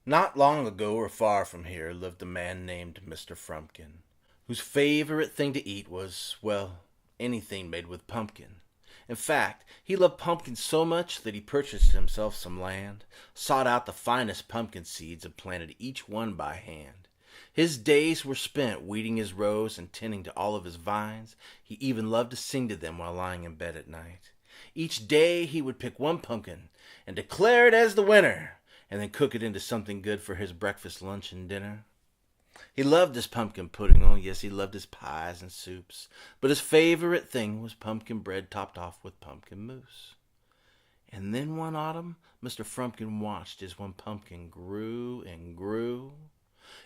Not long ago or far from here lived a man named Mr. Frumpkin, whose favorite thing to eat was, well, anything made with pumpkin. In fact, he loved pumpkin so much that he purchased himself some land, sought out the finest pumpkin seeds, and planted each one by hand. His days were spent weeding his rows and tending to all of his vines. He even loved to sing to them while lying in bed at night. Each day he would pick one pumpkin and declare it as the winner, and then cook it into something good for his breakfast, lunch, and dinner. He loved his pumpkin pudding. Oh, yes, he loved his pies and soups. But his favorite thing was pumpkin bread topped off with pumpkin mousse. And then one autumn, Mr. Frumpkin watched as one pumpkin grew and grew.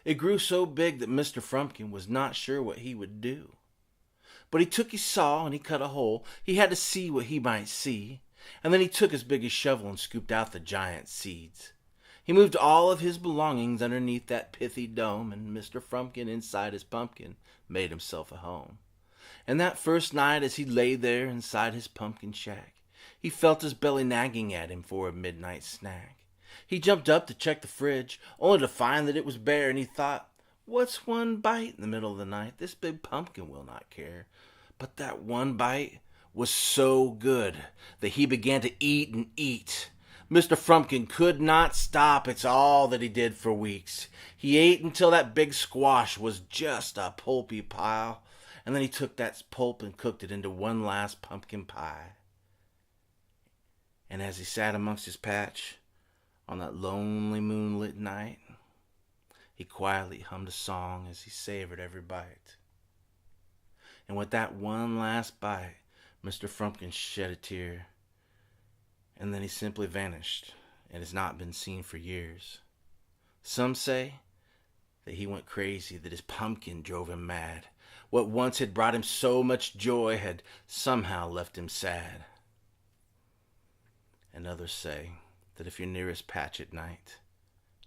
It grew so big that Mr. Frumpkin was not sure what he would do. But he took his saw and he cut a hole. He had to see what he might see. And then he took his biggest shovel and scooped out the giant seeds. He moved all of his belongings underneath that pithy dome, and Mr. Frumpkin inside his pumpkin made himself a home. And that first night as he lay there inside his pumpkin shack, he felt his belly nagging at him for a midnight snack. He jumped up to check the fridge, only to find that it was bare, and he thought, "What's one bite in the middle of the night? This big pumpkin will not care." But that one bite was so good that he began to eat and eat. Mr. Frumpkin could not stop. It's all that he did for weeks. He ate until that big squash was just a pulpy pile, and then he took that pulp and cooked it into one last pumpkin pie. And as he sat amongst his patch on that lonely moonlit night, he quietly hummed a song as he savored every bite. And with that one last bite, Mr. Frumpkin shed a tear, and then he simply vanished and has not been seen for years. Some say that he went crazy, that his pumpkin drove him mad. What once had brought him so much joy had somehow left him sad. And others say that if you're near his patch at night,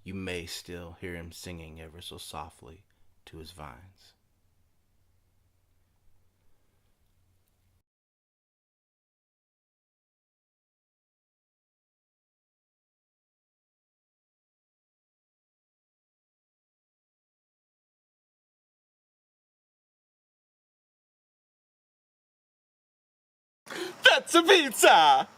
you may still hear him singing ever so softly to his vines. That's a pizza!